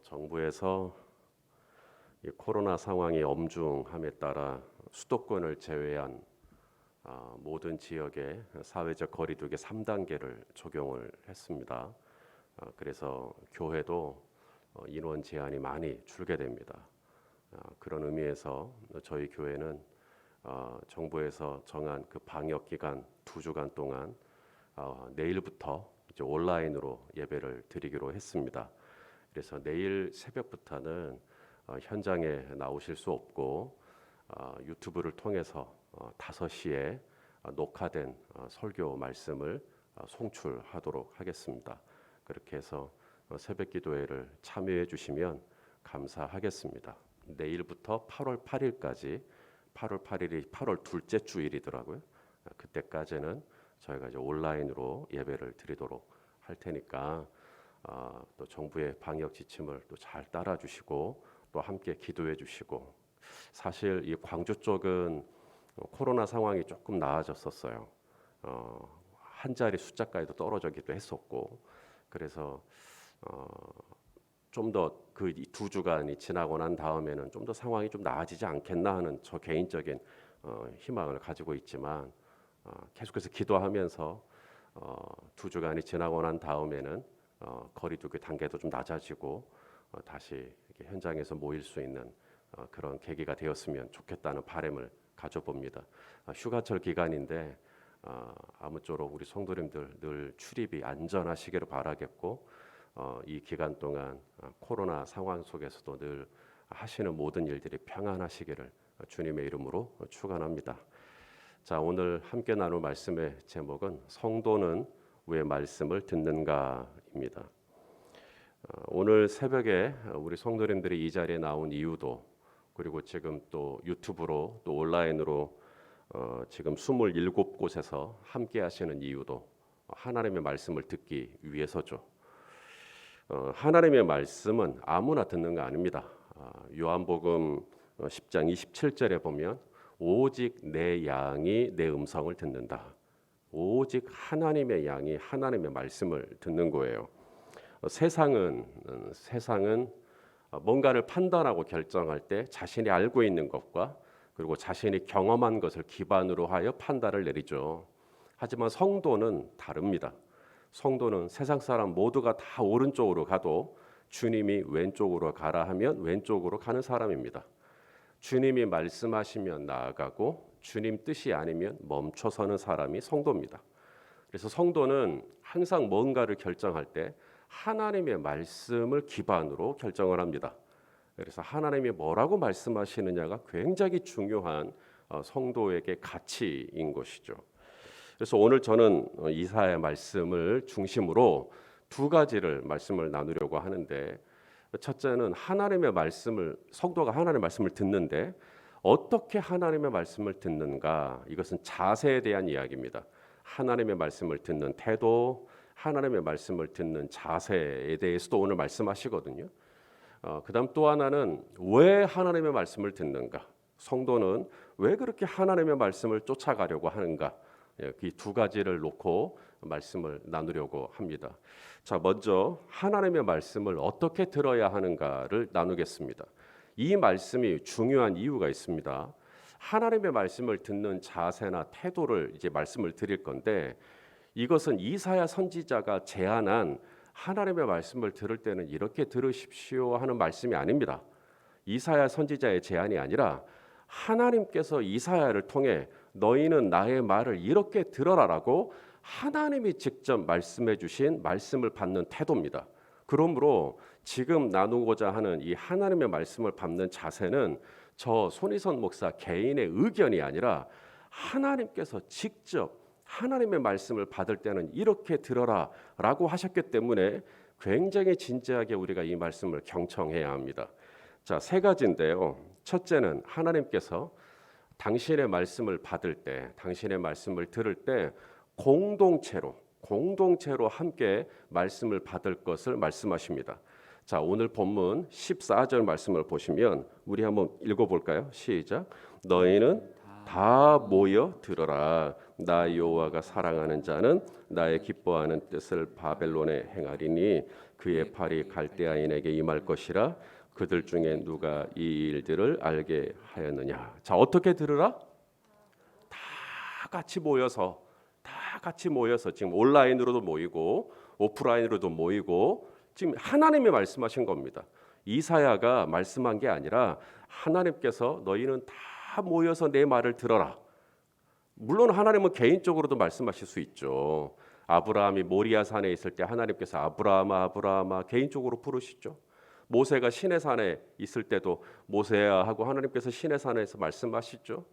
정부에서 이 코로나 상황이 엄중함에 따라 수도권을 제외한 모든 지역에 사회적 거리두기 3단계를 적용을 했습니다. 그래서 교회도 인원 제한이 많이 줄게 됩니다. 그런 의미에서 저희 교회는 정부에서 정한 그 방역 기간 2주간 동안 내일부터 이제 온라인으로 예배를 드리기로 했습니다. 그래서 내일 새벽부터는 현장에 나오실 수 없고 유튜브를 통해서 5시에 녹화된 설교 말씀을 송출하도록 하겠습니다. 그렇게 해서 새벽 기도회를 참여해 주시면 감사하겠습니다. 내일부터 8월 8일까지 8월 8일이 8월 둘째 주일이더라고요. 그때까지는 저희가 이제 온라인으로 예배를 드리도록 할 테니까 또 정부의 방역 지침을 또 잘 따라 주시고 또 함께 기도해 주시고, 사실 이 광주 쪽은 코로나 상황이 조금 나아졌었어요. 한 자리 숫자까지도 떨어지기도 했었고, 그래서 좀 더 그 2주간이 지나고 난 다음에는 좀 더 상황이 좀 나아지지 않겠나 하는 저 개인적인 희망을 가지고 있지만, 계속해서 기도하면서 2주간이 지나고 난 다음에는 거리두기 단계도 좀 낮아지고 다시 이렇게 현장에서 모일 수 있는 그런 계기가 되었으면 좋겠다는 바람을 가져봅니다. 휴가철 기간인데 아무쪼록 우리 성도님들 늘 출입이 안전하시기를 바라겠고, 이 기간 동안 코로나 상황 속에서도 늘 하시는 모든 일들이 평안하시기를 주님의 이름으로 축원합니다. 자, 오늘 함께 나눌 말씀의 제목은 성도는 왜 말씀을 듣는가입니다. 오늘 새벽에 우리 성도님들이 이 자리에 나온 이유도, 그리고 지금 또 유튜브로 또 온라인으로 지금 27곳에서 함께 하시는 이유도 하나님의 말씀을 듣기 위해서죠. 하나님의 말씀은 아무나 듣는 거 아닙니다. 요한복음 10장 27절에 보면 오직 내 양이 내 음성을 듣는다. 오직 하나님의 양이 하나님의 말씀을 듣는 거예요. 세상은 뭔가를 판단하고 결정할 때 자신이 알고 있는 것과 그리고 자신이 경험한 것을 기반으로 하여 판단을 내리죠. 하지만 성도는 다릅니다. 성도는 세상 사람 모두가 다 오른쪽으로 가도 주님이 왼쪽으로 가라 하면 왼쪽으로 가는 사람입니다. 주님이 말씀하시면 나아가고 주님 뜻이 아니면 멈춰서는 사람이 성도입니다. 그래서 성도는 항상 뭔가를 결정할 때 하나님의 말씀을 기반으로 결정을 합니다. 그래서 하나님이 뭐라고 말씀하시느냐가 굉장히 중요한 성도에게 가치인 것이죠. 그래서 오늘 저는 이사야 말씀을 중심으로 두 가지를 말씀을 나누려고 하는데, 첫째는 하나님의 말씀을, 성도가 하나님의 말씀을 듣는데 어떻게 하나님의 말씀을 듣는가, 이것은 자세에 대한 이야기입니다. 하나님의 말씀을 듣는 태도, 하나님의 말씀을 듣는 자세에 대해서도 오늘 말씀하시거든요. 그 다음 또 하나는 왜 하나님의 말씀을 듣는가, 성도는 왜 그렇게 하나님의 말씀을 쫓아가려고 하는가, 이 두 가지를 놓고 말씀을 나누려고 합니다. 자, 먼저 하나님의 말씀을 어떻게 들어야 하는가를 나누겠습니다. 이 말씀이 중요한 이유가 있습니다. 하나님의 말씀을 듣는 자세나 태도를 이제 말씀을 드릴 건데, 이것은 이사야 선지자가 제안한 하나님의 말씀을 들을 때는 이렇게 들으십시오 하는 말씀이 아닙니다. 이사야 선지자의 제안이 아니라 하나님께서 이사야를 통해 너희는 나의 말을 이렇게 들어라라고 하나님이 직접 말씀해 주신 말씀을 받는 태도입니다. 그러므로 지금 나누고자 하는 이 하나님의 말씀을 받는 자세는 저 손희선 목사 개인의 의견이 아니라 하나님께서 직접 하나님의 말씀을 받을 때는 이렇게 들어라라고 하셨기 때문에 굉장히 진지하게 우리가 이 말씀을 경청해야 합니다. 자, 세 가지인데요. 첫째는 하나님께서 당신의 말씀을 받을 때, 당신의 말씀을 들을 때 공동체로 함께 말씀을 받을 것을 말씀하십니다. 자, 오늘 본문 14절 말씀을 보시면 우리 한번 읽어볼까요? 시작. 너희는 다 모여 들어라. 나 여호와가 사랑하는 자는 나의 기뻐하는 뜻을 바벨론에 행하리니 그의 팔이 갈대아인에게 임할 것이라. 그들 중에 누가 이 일들을 알게 하였느냐. 자, 어떻게 들으라? 다 같이 모여서 지금 온라인으로도 모이고 오프라인으로도 모이고 지금 하나님이 말씀하신 겁니다. 이사야가 말씀한 게 아니라 하나님께서 너희는 다 모여서 내 말을 들어라. 물론 하나님은 개인적으로도 말씀하실 수 있죠. 아브라함이 모리아 산에 있을 때 하나님께서 아브라함아 아브라함아 개인적으로 부르시죠. 모세가 시내산에 있을 때도 모세야 하고 하나님께서 시내산에서 말씀하시죠.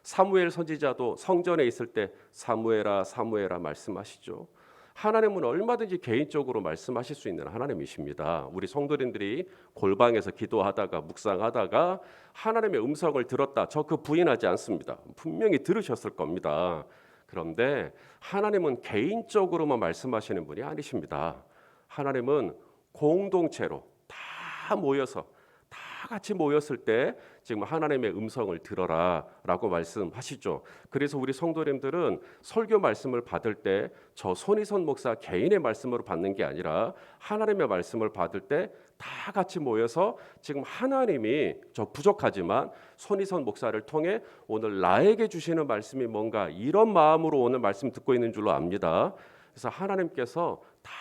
사무엘 선지자도 성전에 있을 때 사무엘아 사무엘아 말씀하시죠. 하나님은 얼마든지 개인적으로 말씀하실 수 있는 하나님이십니다. 우리 성도님들이 골방에서 기도하다가 묵상하다가 하나님의 음성을 들었다. 저 그 부인하지 않습니다. 분명히 들으셨을 겁니다. 그런데 하나님은 개인적으로만 말씀하시는 분이 아니십니다. 하나님은 공동체로 다 모여서 다 같이 모였을 때 지금 하나님의 음성을 들어라라고 말씀하시죠. 그래서 우리 성도님들은 설교 말씀을 받을 때 저 손희선 목사 개인의 말씀으로 받는 게 아니라 하나님의 말씀을 받을 때 다 같이 모여서 지금 하나님이 저 부족하지만 손희선 목사를 통해 오늘 나에게 주시는 말씀이 뭔가 이런 마음으로 오늘 말씀 듣고 있는 줄로 압니다. 그래서 하나님께서 다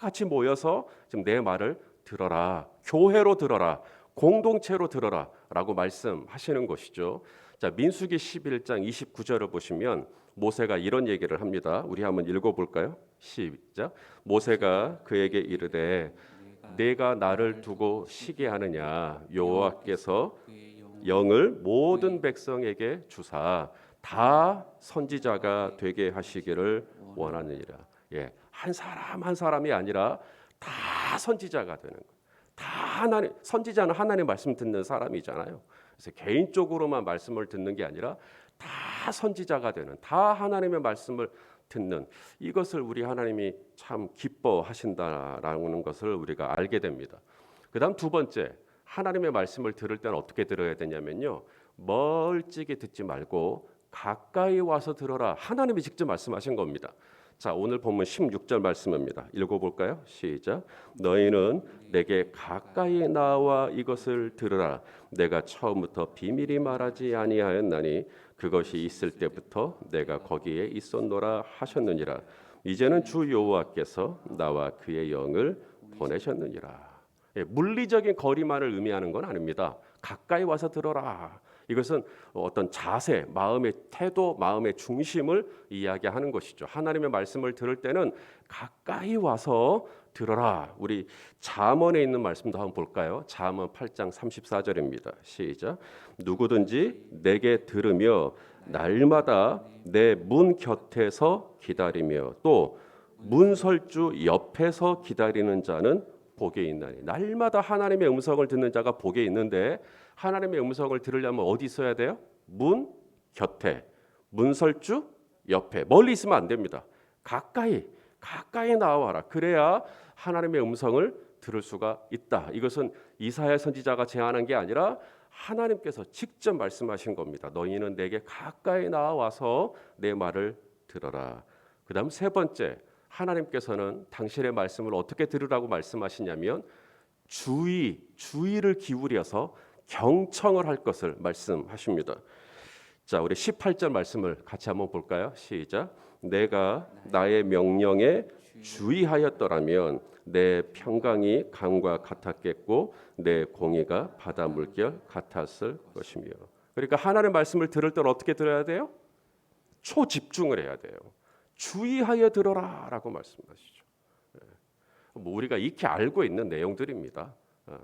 같이 모여서 지금 내 말을 들어라. 교회로 들어라. 공동체로 들어라라고 말씀하시는 것이죠. 자, 민수기 11장 29절을 보시면 모세가 이런 얘기를 합니다. 우리 한번 읽어볼까요? 시작. 모세가 그에게 이르되 내가 나를 두고 쉬게 하느냐. 여호와께서 영을 모든 백성에게 주사 다 선지자가 되게 하시기를 원하느니라. 예, 한 사람 한 사람이 아니라 다 선지자가 되는 거예요. 다 하나님, 선지자는 하나님 말씀 듣는 사람이잖아요. 그래서 개인적으로만 말씀을 듣는 게 아니라 다 선지자가 되는, 다 하나님의 말씀을 듣는, 이것을 우리 하나님이 참 기뻐하신다라는 것을 우리가 알게 됩니다. 그다음 두 번째, 하나님의 말씀을 들을 때는 어떻게 들어야 되냐면요, 멀찍이 듣지 말고 가까이 와서 들어라. 하나님이 직접 말씀하신 겁니다. 자, 오늘 본문 16절 말씀입니다. 읽어볼까요? 시작. 너희는 내게 가까이 나와 이것을 들으라. 내가 처음부터 비밀히 말하지 아니하였나니 그것이 있을 때부터 내가 거기에 있었노라 하셨느니라. 이제는 주 여호와께서 나와 그의 영을 보내셨느니라. 예, 물리적인 거리만을 의미하는 건 아닙니다. 가까이 와서 들어라. 이것은 어떤 자세, 마음의 태도, 마음의 중심을 이야기하는 것이죠. 하나님의 말씀을 들을 때는 가까이 와서 들어라. 우리 잠언에 있는 말씀도 한번 볼까요? 잠언 8장 34절입니다. 시작. 누구든지 내게 들으며 날마다 내 문 곁에서 기다리며 또 문설주 옆에서 기다리는 자는 복이 있나니. 날마다 하나님의 음성을 듣는 자가 복이 있는데 하나님의 음성을 들으려면 어디 있어야 돼요? 문 곁에, 문설주 옆에. 멀리 있으면 안 됩니다. 가까이 나와라. 그래야 하나님의 음성을 들을 수가 있다. 이것은 이사야 선지자가 제안한 게 아니라 하나님께서 직접 말씀하신 겁니다. 너희는 내게 가까이 나와서 내 말을 들어라. 그다음 세 번째, 하나님께서는 당신의 말씀을 어떻게 들으라고 말씀하시냐면 주의를 기울여서 경청을 할 것을 말씀하십니다. 자, 우리 18절 말씀을 같이 한번 볼까요? 시작. 내가 나의 명령에 주의하였더라면 내 평강이 강과 같았겠고 내 공의가 바다 물결 같았을 것이며. 그러니까 하나님의 말씀을 들을 때는 어떻게 들어야 돼요? 초집중을 해야 돼요. 주의하여 들어라라고 말씀하시죠. 뭐 우리가 익히 알고 있는 내용들입니다.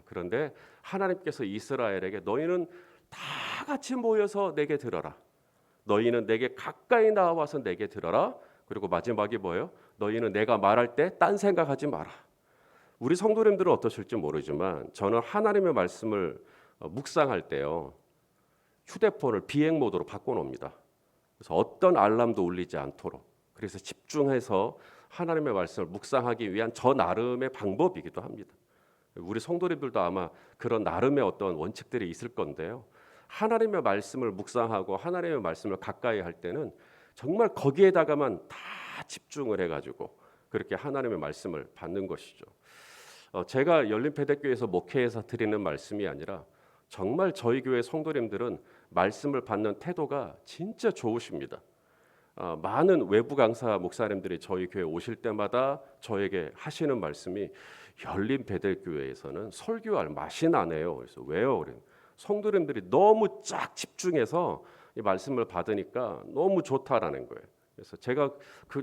그런데 하나님께서 이스라엘에게 너희는 다 같이 모여서 내게 들어라. 너희는 내게 가까이 나와서 내게 들어라. 그리고 마지막이 뭐예요? 너희는 내가 말할 때 딴 생각하지 마라. 우리 성도님들은 어떠실지 모르지만 저는 하나님의 말씀을 묵상할 때요, 휴대폰을 비행 모드로 바꿔놓습니다. 그래서 어떤 알람도 울리지 않도록. 그래서 집중해서 하나님의 말씀을 묵상하기 위한 저 나름의 방법이기도 합니다. 우리 성도님들도 아마 그런 나름의 어떤 원칙들이 있을 건데요. 하나님의 말씀을 묵상하고 하나님의 말씀을 가까이 할 때는 정말 거기에다가만 다 집중을 해가지고 그렇게 하나님의 말씀을 받는 것이죠. 제가 열린배대교회에서 목회해서 드리는 말씀이 아니라 정말 저희 교회 성도님들은 말씀을 받는 태도가 진짜 좋으십니다. 많은 외부 강사 목사님들이 저희 교회 오실 때마다 저에게 하시는 말씀이 열린배대교회에서는 설교할 맛이 나네요. 그래서 왜요? 그래요. 성도님들이 너무 쫙 집중해서 이 말씀을 받으니까 너무 좋다라는 거예요. 그래서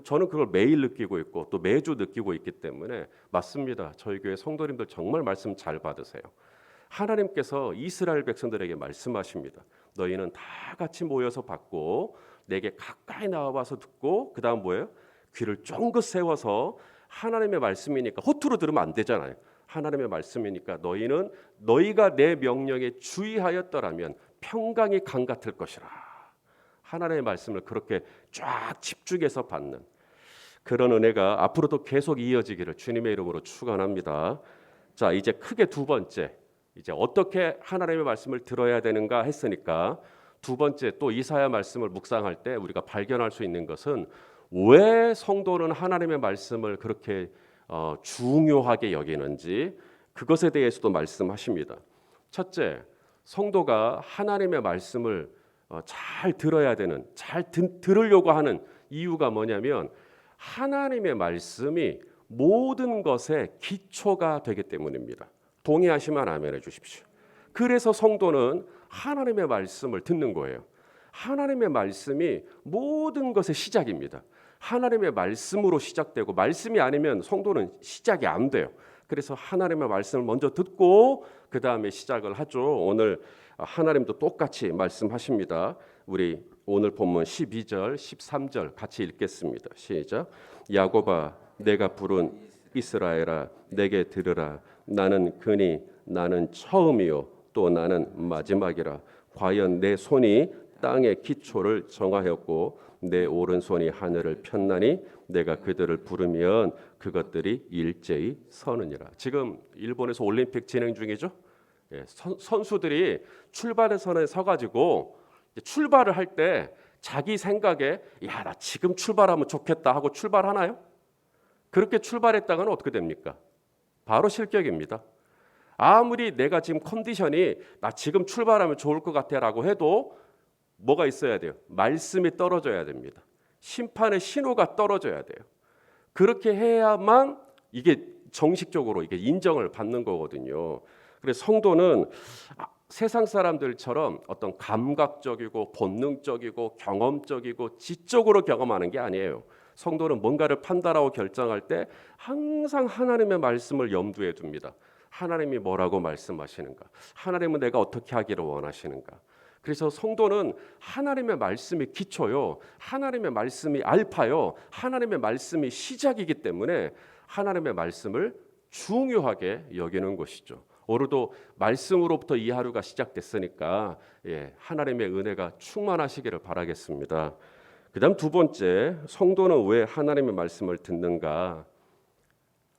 저는 그걸 매일 느끼고 있고 또 매주 느끼고 있기 때문에 맞습니다. 저희 교회 성도님들 정말 말씀 잘 받으세요. 하나님께서 이스라엘 백성들에게 말씀하십니다. 너희는 다 같이 모여서 받고 내게 가까이 나와서 듣고 그다음 뭐예요? 귀를 쫑긋 세워서 하나님의 말씀이니까 허투루 들으면 안 되잖아요. 하나님의 말씀이니까 너희가 내 명령에 주의하였더라면 평강이 강 같을 것이라. 하나님의 말씀을 그렇게 쫙 집중해서 받는 그런 은혜가 앞으로도 계속 이어지기를 주님의 이름으로 축원합니다. 자, 이제 크게 두 번째, 이제 어떻게 하나님의 말씀을 들어야 되는가 했으니까 두 번째 또 이사야 말씀을 묵상할 때 우리가 발견할 수 있는 것은 왜 성도는 하나님의 말씀을 그렇게 중요하게 여기는지 그것에 대해서도 말씀하십니다. 첫째, 성도가 하나님의 말씀을 잘 들어야 되는, 들으려고 하는 이유가 뭐냐면 하나님의 말씀이 모든 것의 기초가 되기 때문입니다. 동의하시면 아멘 해주십시오. 그래서 성도는 하나님의 말씀을 듣는 거예요. 하나님의 말씀이 모든 것의 시작입니다. 하나님의 말씀으로 시작되고 말씀이 아니면 성도는 시작이 안 돼요. 그래서 하나님의 말씀을 먼저 듣고 그 다음에 시작을 하죠. 오늘 하나님도 똑같이 말씀하십니다. 우리 오늘 본문 12절, 13절 같이 읽겠습니다. 시작. 야곱아, 내가 부른 이스라엘아, 내게 들으라. 나는 그니 나는 처음이요 또 나는 마지막이라. 과연 내 손이 땅의 기초를 정하였고 내 오른손이 하늘을 폈나니 내가 그들을 부르면 그것들이 일제히 서느니라. 지금 일본에서 올림픽 진행 중이죠. 선수들이 출발선에 서가지고 출발을 할 때 자기 생각에 야, 나 지금 출발하면 좋겠다 하고 출발하나요? 그렇게 출발했다가는 어떻게 됩니까? 바로 실격입니다. 아무리 내가 지금 컨디션이 나 지금 출발하면 좋을 것 같아라고 해도 뭐가 있어야 돼요? 말씀이 떨어져야 됩니다. 심판의 신호가 떨어져야 돼요. 그렇게 해야만 이게 정식적으로 이게 인정을 받는 거거든요. 그래서 성도는 세상 사람들처럼 어떤 감각적이고 본능적이고 경험적이고 지적으로 경험하는 게 아니에요. 성도는 뭔가를 판단하고 결정할 때 항상 하나님의 말씀을 염두에 둡니다. 하나님이 뭐라고 말씀하시는가? 하나님은 내가 어떻게 하기를 원하시는가? 그래서 성도는 하나님의 말씀이 기초요. 하나님의 말씀이 알파요. 하나님의 말씀이 시작이기 때문에 하나님의 말씀을 중요하게 여기는 것이죠. 오늘도 말씀으로부터 이 하루가 시작됐으니까 하나님의 은혜가 충만하시기를 바라겠습니다. 그다음 두 번째, 성도는 왜 하나님의 말씀을 듣는가?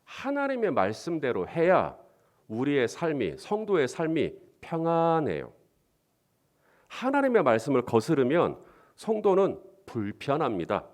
하나님의 말씀대로 해야 우리의 삶이, 성도의 삶이 평안해요. 하나님의 말씀을 거스르면 성도는 불편합니다.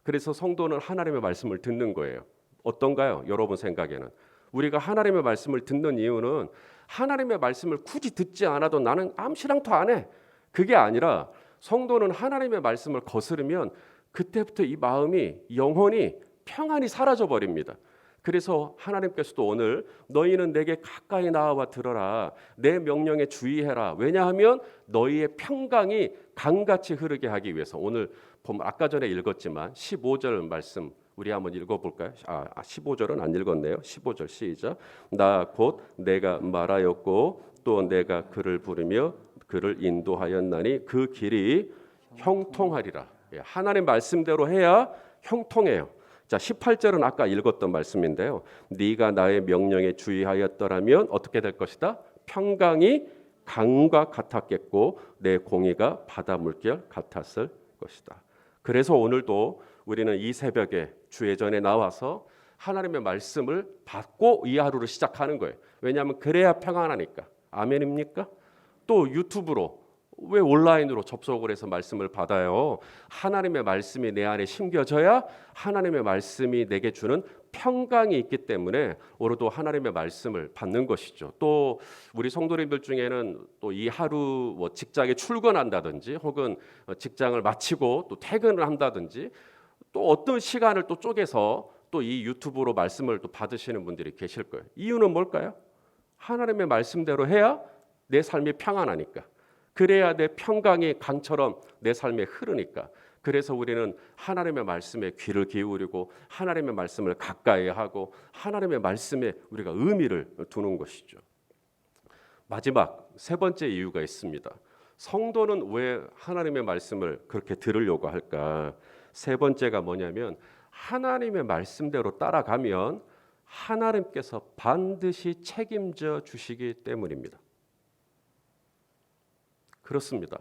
그래서 성도는 하나님의 말씀을 듣는 거예요. 어떤가요? 여러분 생각에는 우리가 하나님의 말씀을 듣는 이유는 하나님의 말씀을 굳이 듣지 않아도 나는 아무 신앙도 안 해. 그게 아니라 성도는 하나님의 말씀을 거스르면 그때부터 이 마음이 영혼이 평안이 사라져 버립니다. 그래서 하나님께서도 오늘 너희는 내게 가까이 나와 들어라. 내 명령에 주의해라. 왜냐하면 너희의 평강이 강같이 흐르게 하기 위해서. 오늘 보면 아까 전에 읽었지만 15절 말씀 우리 한번 읽어볼까요? 15절은 안 읽었네요. 15절 시작. 나 곧 내가 말하였고 또 내가 그를 부르며 그를 인도하였나니 그 길이 형통하리라. 하나님 말씀대로 해야 형통해요. 자, 18절은 아까 읽었던 말씀인데요. 네가 나의 명령에 주의하였더라면 어떻게 될 것이다? 평강이 강과 같았겠고 내 공의가 바다 물결 같았을 것이다. 그래서 오늘도 우리는 이 새벽에 주예전에 나와서 하나님의 말씀을 받고 이 하루를 시작하는 거예요. 왜냐하면 그래야 평안하니까. 아멘입니까? 또 유튜브로 왜 온라인으로 접속을 해서 말씀을 받아요? 하나님의 말씀이 내 안에 심겨져야 하나님의 말씀이 내게 주는 평강이 있기 때문에 오늘도 하나님의 말씀을 받는 것이죠. 또 우리 성도님들 중에는 또 이 하루 뭐 직장에 출근한다든지 혹은 직장을 마치고 또 퇴근을 한다든지 또 어떤 시간을 또 쪼개서 또 이 유튜브로 말씀을 또 받으시는 분들이 계실 거예요. 이유는 뭘까요? 하나님의 말씀대로 해야 내 삶이 평안하니까. 그래야 내 평강이 강처럼 내 삶에 흐르니까. 그래서 우리는 하나님의 말씀에 귀를 기울이고 하나님의 말씀을 가까이 하고 하나님의 말씀에 우리가 의미를 두는 것이죠. 마지막 세 번째 이유가 있습니다. 성도는 왜 하나님의 말씀을 그렇게 들으려고 할까? 세 번째가 뭐냐면 하나님의 말씀대로 따라가면 하나님께서 반드시 책임져 주시기 때문입니다. 그렇습니다.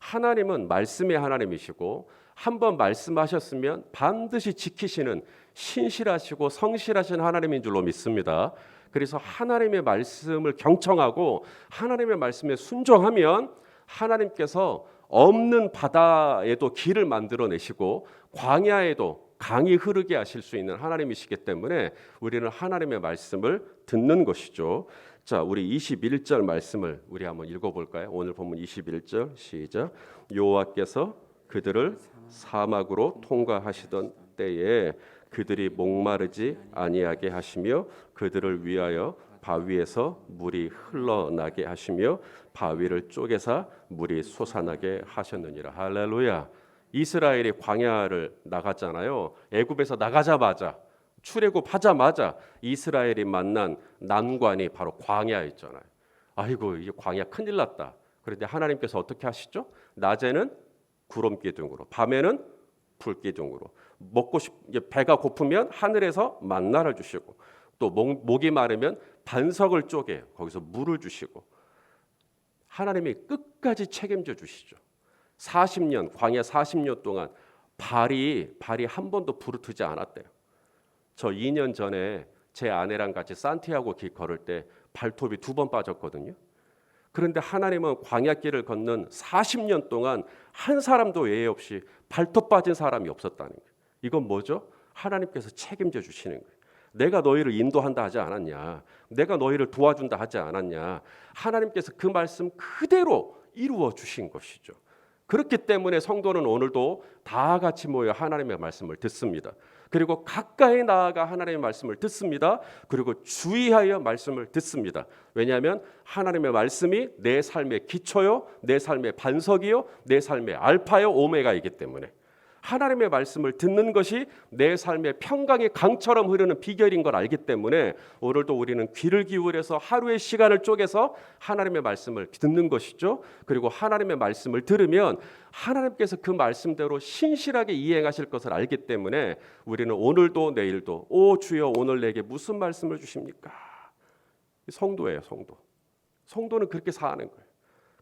하나님은 말씀의 하나님이시고 한번 말씀하셨으면 반드시 지키시는 신실하시고 성실하신 하나님인 줄로 믿습니다. 그래서 하나님의 말씀을 경청하고 하나님의 말씀에 순종하면 하나님께서 없는 바다에도 길을 만들어내시고 광야에도 강이 흐르게 하실 수 있는 하나님이시기 때문에 우리는 하나님의 말씀을 듣는 것이죠. 자, 우리 21절 말씀을 우리 한번 읽어볼까요? 오늘 본문 21절 시작. 여호와께서 그들을 사막으로 통과하시던 때에 그들이 목마르지 아니하게 하시며 그들을 위하여 바위에서 물이 흘러나게 하시며 바위를 쪼개사 물이 솟아나게 하셨느니라. 할렐루야. 이스라엘이 광야를 나갔잖아요. 애굽에서 나가자마자 출애굽하자마자 이스라엘이 만난 난관이 바로 광야였잖아요. 아이고 이 광야 큰일 났다. 그런데 하나님께서 어떻게 하시죠? 낮에는 구름 기둥으로, 밤에는 불 기둥으로. 배가 고프면 하늘에서 만나를 주시고 또 목이 마르면 반석을 쪼개 거기서 물을 주시고 하나님이 끝까지 책임져 주시죠. 40년 광야 40년 동안 발이 한 번도 부르트지 않았대요. 저 2년 전에 제 아내랑 같이 산티아고 길 걸을 때 발톱이 2번 빠졌거든요. 그런데 하나님은 광야길을 걷는 40년 동안 한 사람도 예외 없이 발톱 빠진 사람이 없었다는 거예요. 이건 뭐죠? 하나님께서 책임져 주시는 거예요. 내가 너희를 인도한다 하지 않았냐? 내가 너희를 도와준다 하지 않았냐? 하나님께서 그 말씀 그대로 이루어 주신 것이죠. 그렇기 때문에 성도는 오늘도 다 같이 모여 하나님의 말씀을 듣습니다. 그리고 가까이 나아가 하나님의 말씀을 듣습니다. 그리고 주의하여 말씀을 듣습니다. 왜냐하면 하나님의 말씀이 내 삶의 기초요, 내 삶의 반석이요, 내 삶의 알파요, 오메가이기 때문에 하나님의 말씀을 듣는 것이 내 삶의 평강의 강처럼 흐르는 비결인 걸 알기 때문에 오늘도 우리는 귀를 기울여서 하루의 시간을 쪼개서 하나님의 말씀을 듣는 것이죠. 그리고 하나님의 말씀을 들으면 하나님께서 그 말씀대로 신실하게 이행하실 것을 알기 때문에 우리는 오늘도 내일도 오 주여 오늘 내게 무슨 말씀을 주십니까? 성도예요, 성도. 성도는 그렇게 사는 거예요.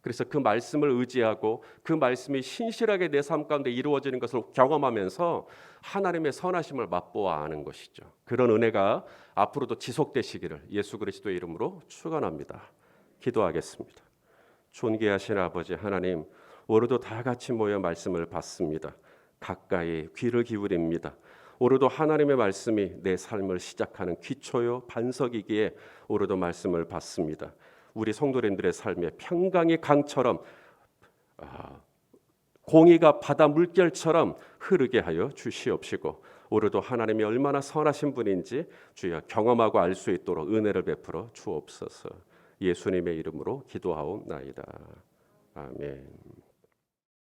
그래서 그 말씀을 의지하고 그 말씀이 신실하게 내 삶 가운데 이루어지는 것을 경험하면서 하나님의 선하심을 맛보아 아는 것이죠. 그런 은혜가 앞으로도 지속되시기를 예수 그리스도의 이름으로 축원합니다. 기도하겠습니다. 존귀하신 아버지 하나님, 오늘도 다 같이 모여 말씀을 받습니다. 가까이 귀를 기울입니다. 오늘도 하나님의 말씀이 내 삶을 시작하는 기초요 반석이기에 오늘도 말씀을 받습니다. 우리 성도님들의 삶에 평강의 강처럼 공의가 바다 물결처럼 흐르게 하여 주시옵시고 오늘도 하나님이 얼마나 선하신 분인지 주여 경험하고 알 수 있도록 은혜를 베풀어 주옵소서. 예수님의 이름으로 기도하옵나이다. 아멘.